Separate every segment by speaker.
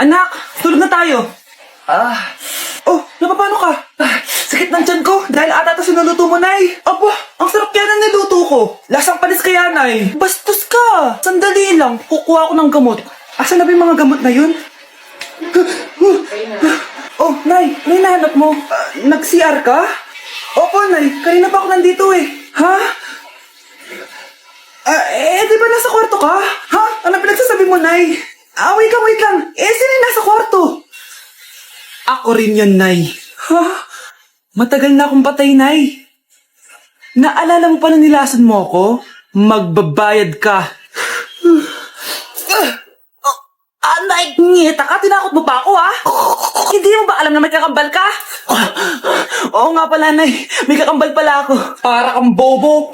Speaker 1: Anak, tulog na tayo. Oh, napapano ka? Sakit ng tiyan ko dahil ata ito sinuluto mo, Nay. Aba, ang sarap kaya ng niluto ko. Lasang panis kaya, Nay. Bastos ka. Sandali lang, kukuha ko ng gamot. Asan na ba yung mga gamot na yun? Oh, Nay, ano hinahanap mo? Nag-CR ka? Opo, Nay, kanina pa ako nandito eh. Ha? Di ba nasa kwarto ka? Ha? Ano pinagsasabi mo, Nay? Wait lang. Sino yung nasa kwarto? Ako rin yun, Nay. Ha? Matagal na akong patay, Nay. Naalala mo pa na nilason mo ako? Magbabayad ka. Nay, ngita ka? Tinakot mo pa ako, ha? Hindi mo ba alam na may kakambal ka? Oo nga pala, Nay. May kakambal pala ako. Para kang bobo.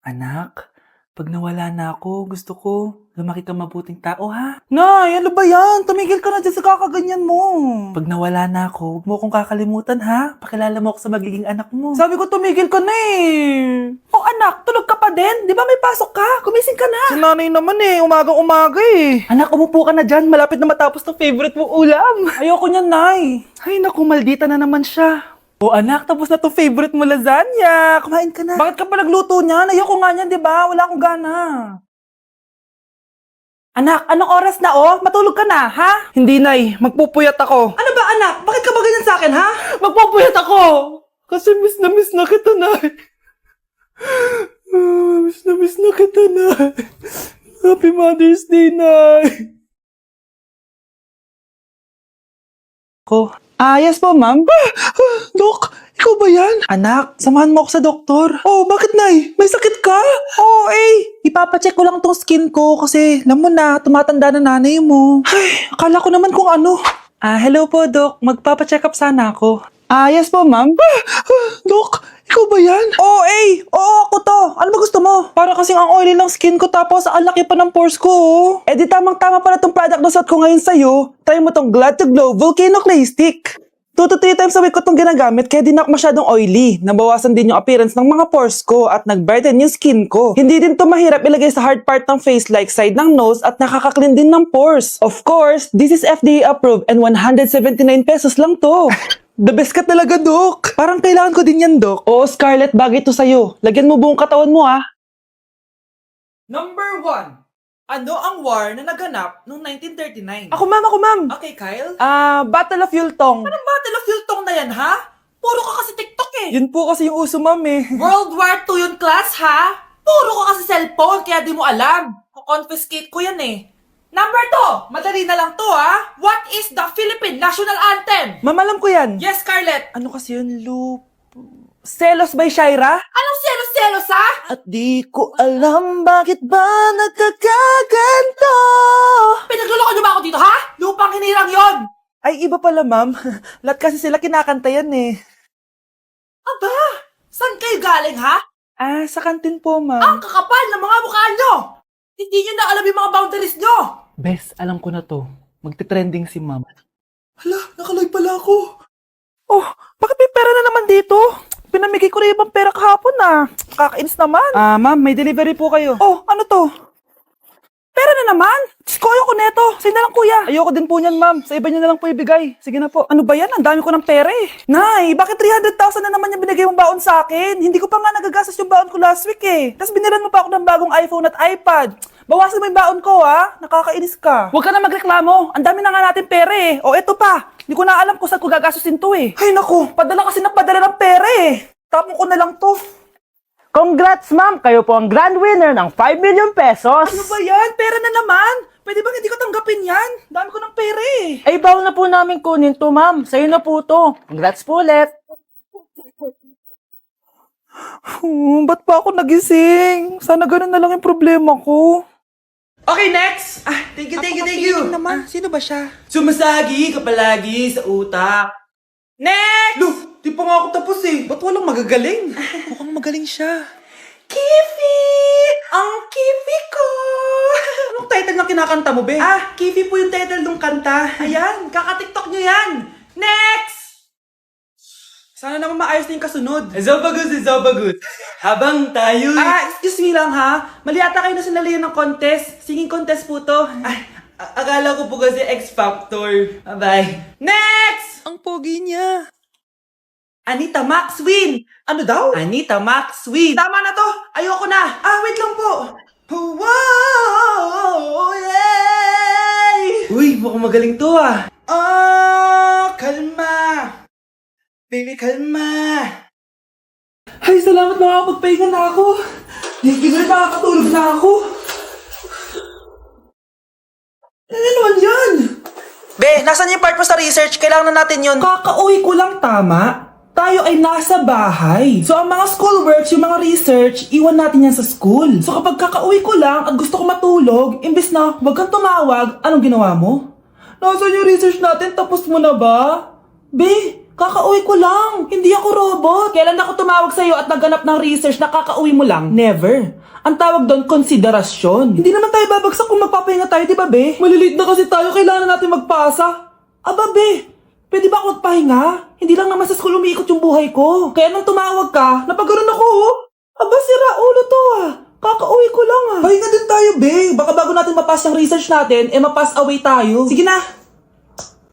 Speaker 1: Anak, pag nawala na ako, gusto ko lumaki kang mabuting tao, ha? Nay, ano ba yan? Tumigil ka na dyan sa kakaganyan mo. Pag nawala na ako, huwag mo akong kakalimutan, ha? Pakilala mo ako sa magiging anak mo. Sabi ko, tumigil ka na eh. Oh, anak, tulog ka pa din? Di ba may pasok ka? Kumising ka na. Si nanay naman eh, umagang-umaga eh. Anak, umupo ka na dyan. Malapit na matapos ng favorite mong ulam. Ayoko niyan, Nay. Ay, naku, maldita na naman siya. Oh, anak, tapos na itong favorite mo lasagna. Kumain ka na. Bakit ka pa nagluto niyan? Ayoko nga niyan, di ba? Wala akong gana. Anak, anong oras na oh? Matulog ka na, ha? Hindi, Nay. Magpupuyat ako. Ano ba, anak? Bakit ka ba ganyan sa akin, ha? Magpupuyat ako! Kasi miss na kita, Nay. Miss na kita, Nay. Happy Mother's Day, Nay. Ko. Yes po, ma'am. Dok, ikaw ba yan? Anak, samahan mo ako sa doktor. Oh, bakit, Nay? May sakit ka? Oo, ipapacheck ko lang tong skin ko kasi alam mo na, tumatanda na nanay mo. Ay, akala ko naman kung ano. Hello po, Dok. Magpapacheck up sana ako. Yes po, ma'am. Dok, ikaw ba yan? Oo, ako to. Ano ba gusto mo? Para kasing ang oily lang skin ko tapos ang laki pa ng pores ko, oh. Di tamang-tama pala tong product na suot ko ngayon sa'yo. Try mo tong Glad to Glow Volcano Clay Stick. 2 to 3 times a week ko itong ginagamit kaya di na ako masyadong oily. Nabawasan din yung appearance ng mga pores ko at nag-brighten yung skin ko. Hindi din to mahirap ilagay sa hard part ng face like side ng nose at nakaka-clean din ng pores. Of course, this is FDA approved and 179 pesos lang to. The best ka talaga, Dok. Parang kailangan ko din yan, Dok. Oo, Scarlett, bagay to sa'yo. Lagyan mo buong katawan mo, ha? Number 1. Ano ang war na naganap noong 1939? Ako, ma'am. Okay, Kyle? Battle of Yultong. Anong Battle of Yultong na yan, ha? Puro ka kasi TikTok eh. Yun po kasi yung uso, ma'am eh. World War II yun, class, ha? Puro ka kasi cellphone, kaya di mo alam. Confiscate ko yan eh. Number 2, madali na lang to, ha? What is the Philippine National Anthem? Ma'am, alam ko yan. Yes, Scarlett. Ano kasi yun, Selos by Shaira? Anong selos, ha? At di ko alam bakit ba nagkakaganto. Pinagluloko niyo ba ako dito, ha? Lupang hinirang yon. Ay, iba pala, ma'am. Lahat kasi sila kinakanta yan eh. Aba, saan kayo galing, ha? Sa kantin po, ma'am. Ang kakapal ng mga mukha nyo! Hindi nyo na alam yung mga boundaries nyo! Bes, alam ko na to. Magte-trending si ma'am. Hala, nakalive pala ako. Oh, bakit may pera na naman dito? Pinamigay ko na ibang pera kahapon na. Kakainis naman. Ma'am, may delivery po kayo. Oh, ano to? Pera na naman? Diyos ko, ayoko neto. Sa'yo na lang, kuya. Ayoko din po niyan, ma'am. Sa iba niyo na lang po ibigay. Sige na po. Ano ba yan? Ang dami ko ng pera eh. Nay, bakit 300,000 na naman yung binigay mong baon sa akin? Hindi ko pa nga nagagastos yung baon ko last week eh. Tapos binilan mo pa ako ng bagong iPhone at iPad. Bawasan mo yung baon ko, ha? Nakakainis ka. Huwag ka na magreklamo. Ang dami na nga natin pera eh. O, eto pa. Hindi ko na alam kung saan ko gagastusin to eh. Ay, naku. Padala kasi ng padala ng pera eh. Tapon ko na lang to.
Speaker 2: Congrats, ma'am! Kayo po ang grand winner ng 5 million pesos!
Speaker 1: Ano ba yan? Pera na naman. Pwede bang hindi ko tanggapin yan? Dami ko ng pera eh.
Speaker 2: Ay, bawal na po namin kunin to, ma'am. Sa'yo na po to. Congrats po ulit!
Speaker 1: Ba't pa ako nagising? Sana ganun na lang yung problema ko. Okay, next! Thank you. Naman. Sino ba siya? Sumasagi ka palagi sa utak. Next! Look, di pa nga ako tapos eh. Ba't walang magagaling? Mukhang magaling siya. Kifi! Ang Kifi ko! Anong title ng kinakanta mo, be? Kifi po yung title ng kanta. Ayan, kaka-tiktok nyo yan. Next! Sana naman maayos na yung kasunod. Zobagut. Habang tayo... excuse me lang ha. Mali ata kayo na sinalihan ng contest. Singing contest po to. Akala ko po kasi X Factor. Bye-bye. Next! Ang pogi niya. Anita Maxwin! Ano daw? Anita Maxwin. Tama na to! Ayoko na! Wait lang po! Wow! Yay! Uy, mukhang magaling to kalma! Baby, kalma! Ay, salamat makakapagpahinga na ako! Hindi na makakatulog na ako! Ano naman yan? Be, nasan yung part mo sa research? Kailangan na natin yun. Kakauwi ko lang, tama? Tayo ay nasa bahay. So, ang mga schoolworks, yung mga research, iwan natin yan sa school. So, kapag kakauwi ko lang at gusto ko matulog, imbes na wag kang tumawag, anong ginawa mo? Nasaan yung research natin? Tapos mo na ba? Be, kakauwi ko lang. Hindi ako robot. Kailan ako tumawag sa'yo at nagganap ng research na kakauwi mo lang? Never. Ang tawag doon, konsiderasyon. Hindi naman tayo babagsak kung magpapahinga tayo, di ba, be? Malilate na kasi tayo, kailangan natin magpasa. Aba, be, pwede ba ako magpahinga? Hindi lang naman sa school umiikot yung buhay ko. Kaya nang tumawag ka, napagano'n ako, Aba, sira ulo to, Kakauwi ko lang, Pahinga din tayo, be. Baka bago natin mapass yung research natin, mapass away tayo. Sige na.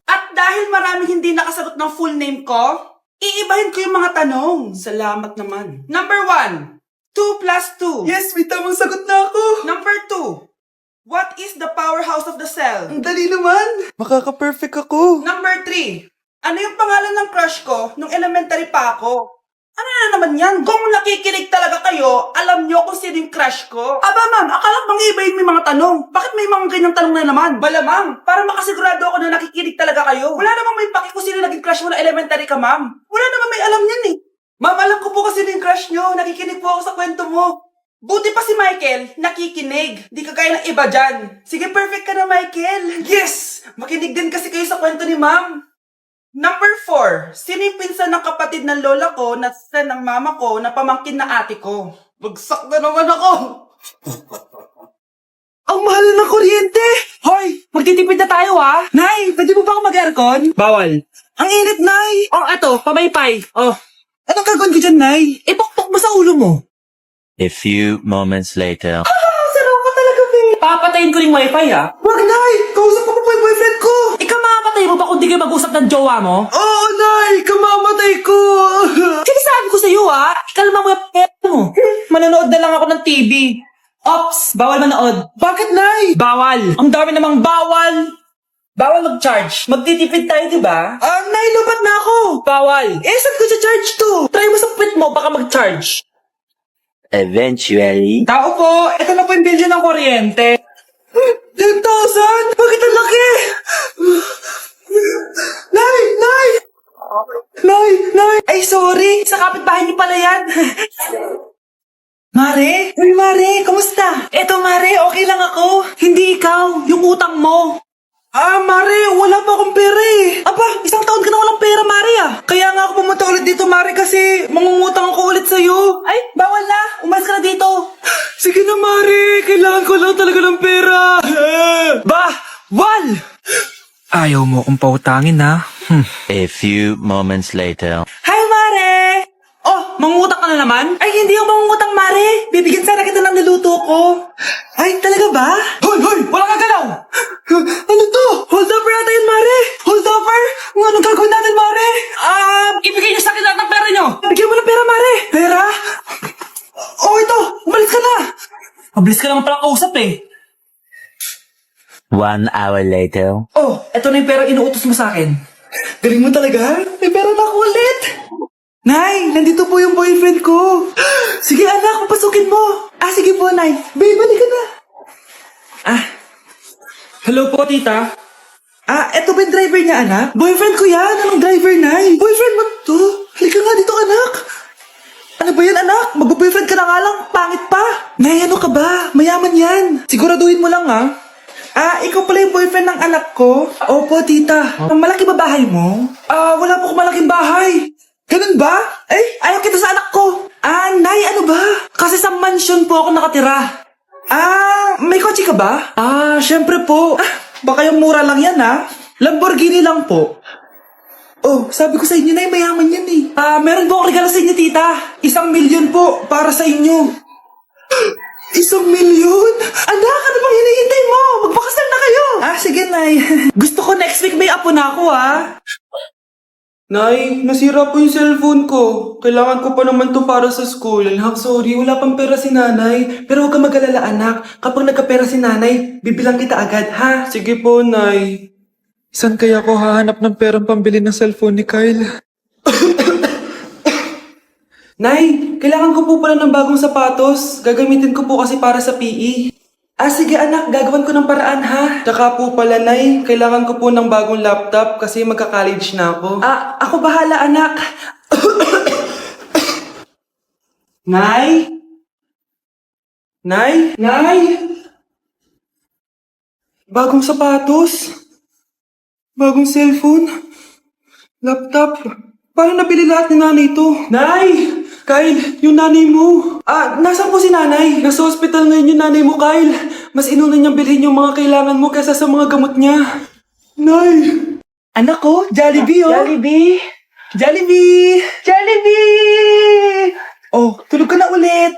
Speaker 1: At dahil maraming hindi nakasagot ng full name ko, iibahin ko yung mga tanong. Salamat naman. Number 1. 2 plus 2. Yes, may tamang sagot na ako. Number 2. What is the powerhouse of the cell? Ang dali naman. Makaka-perfect ako. Number 3. Ano yung pangalan ng crush ko nung elementary pa ako? Ano na naman yan? Kung nakikinig talaga kayo, alam nyo kung sino yung crush ko. Aba ma'am, akala bang iibahin may mga tanong? Bakit may mga ganyang tanong na naman? Malamang, para makasigurado ako na nakikinig talaga kayo. Wala namang may paki kung sino naging crush mo na elementary ka, ma'am. Wala namang may alam yan Ma'am, alam ko po kasi yung crush nyo. Nakikinig po ako sa kwento mo. Buti pa si Michael, nakikinig. Di kagaya ng iba dyan. Sige, perfect ka na, Michael. Yes! Makinig din kasi kayo sa kwento ni ma'am. Number 4. Sino yung pinsan ng kapatid ng lola ko na sa ng mama ko na pamangkin na ate ko? Bagsak na naman ako! Ang mahal na ng kuryente! Hoy! Magtitipid na tayo Nay, pwede mo ba ako mag-aircon? Bawal. Ang init, Nay! Eto, pamaypay. Anong gagawin ko dyan, Nay? Ipokpok mo sa ulo mo.
Speaker 3: A few moments later.
Speaker 1: Saraw ka talaga, be. Papatayin ko yung wifi, Wag, Nay! Kausap ko pa po yung boyfriend ko! Ikaw mamapatay mo ba kung di kayo mag-usap ng jowa mo? Oo, Nay! Kamamatay ko! Sinasabi ko sa'yo, Ikalma mo yung mo. Manonood na lang ako ng TV. Ops! Bawal manood. Bakit, Nay? Bawal. Ang dami namang bawal. Bawal mag-charge. Magtitipid tayo, di ba? Nay, lupat na ako. Bawal. Saan ko sa-charge to? Try mo sa puwit mo, baka mag-charge.
Speaker 3: Eventually.
Speaker 1: Tao po, ito na po yung bill ng kuryente. 10,000? Bakit ang laki? Nay! Ay, sorry. Sa kapitbahay niyo pala yan. Mare? Uy, Mare, kamusta? Eto, Mare, okay lang ako. Hindi ikaw, yung utang mo. Mare, wala pa akong pera Aba, isang taon ka na walang pera, Mare Kaya nga ako pumunta ulit dito, Mare, kasi mangungutang ako ulit sa'yo. Ay, bawal na. Umalis ka na dito. Sige na, Mare. Kailangan ko lang talaga ng pera. Wal! Ayaw mo kong pautangin,
Speaker 3: A few moments later.
Speaker 1: Hi, Mare! Mangungutang ka na naman? Ay, hindi ako mangungutang, Mare. Bibigyan sana kita ng niluto ko. Ay, talaga ba? Hoy! Wala ka galaw! Ano to? Hold over natin yun, Mare! Hold over? Anong gagawin natin, Mare? Ibigay niyo sa akin lahat ng pera niyo! Bigyan mo ng pera, Mare! Pera? Ito! Umalis ka na! Mabilis ka naman palang kausap
Speaker 3: 1 hour later.
Speaker 1: Eto na yung pera inuutos mo sa akin. Galing mo talaga? May pera na ako ulit! Nay, nandito po yung boyfriend ko. Sige anak, papasukin mo. Sige po, Nay. Babe, balik ka na. Hello po, tita. Eto ba yung driver niya, anak? Boyfriend ko yan. Anong driver, Nay? Boyfriend mo to? Halika nga dito, anak. Ano ba yan, anak? Mag-boyfriend ka na nga lang. Pangit pa. Nay, ano ka ba? Mayaman yan. Siguraduhin mo lang, ikaw pala yung boyfriend ng anak ko? Opo, tita. Malaki ba bahay mo? Wala po akong malaking bahay. Ganun ba? Ayaw kita sa anak ko. Nay, ano ba? Kasi sa mansion po ako nakatira. May kotse ka ba? Syempre po. Baka yung mura lang yan, Lamborghini lang po. Sabi ko sa inyo, Nay, mayaman yan Meron po akong regalo sa inyo, tita. 1 milyon po para sa inyo. 1 milyon? Anak, ano bang hinihintay mo? Magpakasal na kayo! Sige, Nay. Gusto ko next week may apo na ako, Nay, nasira po yung cellphone ko. Kailangan ko pa naman to para sa school. Sorry, wala pang pera si nanay. Pero huwag ka mag-alala, anak. Kapag nagkapera si nanay, bibilang kita agad, ha? Sige po, Nay. Saan kaya ako hahanap ng perang pambili ng cellphone ni Kyle? Nay, kailangan ko po pala ng bagong sapatos. Gagamitin ko po kasi para sa PE. Sige anak, gagawin ko ng paraan ha. Tsaka po pala Nay, kailangan ko po ng bagong laptop kasi magka-college na ako. Ako bahala anak. Nay? Nay? Nay? Bagong sapatos? Bagong cellphone? Laptop? Paano nabili lahat ni nanay ito? Nay! Kyle, yung nanay mo. Nasaan po si nanay? Nasa hospital ngayon yung nanay mo, Kyle. Mas inuna niyang bilhin yung mga kailangan mo kaysa sa mga gamot niya. Nay! Anak ko, Jollibee oh.
Speaker 2: Jollibee!
Speaker 1: Jollibee!
Speaker 2: Jollibee!
Speaker 1: Oh, tulog ka na ulit.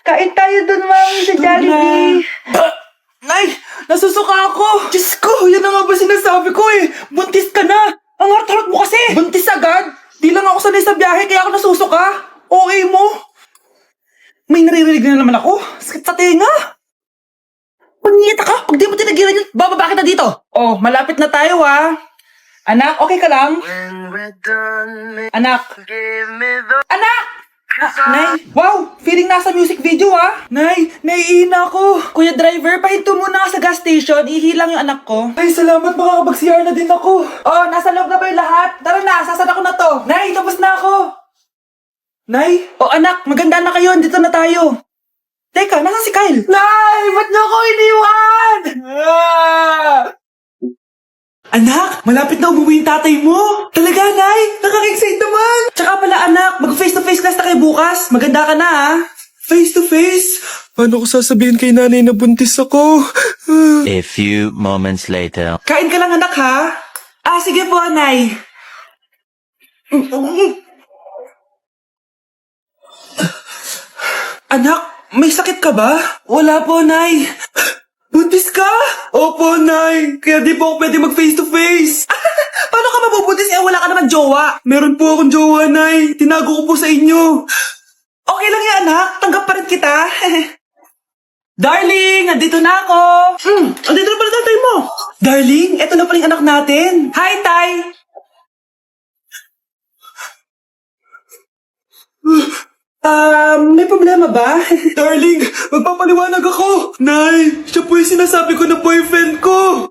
Speaker 2: Kain tayo dun, mami, sa Jollibee.
Speaker 1: Nay, nasusuka ako. Diyos ko, yan na nga ba sinasabi ko eh. Buntis ka na. Ang harot-harot mo kasi. Buntis agad? Di lang ako sanay sa biyahe kaya ako nasusuka. Okay mo? May naririnig na naman ako. Sakit sa tenga. Pangita ka. Pag di mo tinagilan yun, bababa kita dito. Oh, malapit na tayo Anak, okay ka lang? Anak. Anak! Nay, wow! Feeling nasa music video Nay, naiina ako. Kuya driver, pahinto muna nga sa gas station. Ihilang yung anak ko. Ay, salamat. Makakapag-CR na din ako. Oh, nasa loob na ba yung lahat? Tara na, sasada ko na to. Nay, tapos na ako. Nay? Oh, anak, maganda na kayo. Dito na tayo. Teka, nasa si Kyle? Nay, ba't niyo ako iniwan? Anak, malapit na umuwi yung tatay mo. Talaga, Nay? Nakaka-excite naman. Tsaka pala, anak, mag-face-to-face class na kayo bukas. Maganda ka na, Face-to-face? Paano ko sasabihin kay nanay na buntis ako?
Speaker 3: A few moments later.
Speaker 1: Kain ka lang, anak, ha? Sige po, Nay. Anak, may sakit ka ba? Wala po, Nay. Buntis ka? Opo, Nay. Kaya di po ako pwede mag-face-to-face. Paano ka mabubuntis wala ka naman jowa? Meron po akong jowa, Nay. Tinago ko po sa inyo. Okay lang yan, anak. Tanggap pa rin kita. Darling, andito na ako. Andito na pala tatay mo. Darling, eto na pala yung anak natin. Hi, Tay. May problema ba? Darling, magpapaliwanag ako. Nay, siya po yung sinasabi ko na boyfriend ko.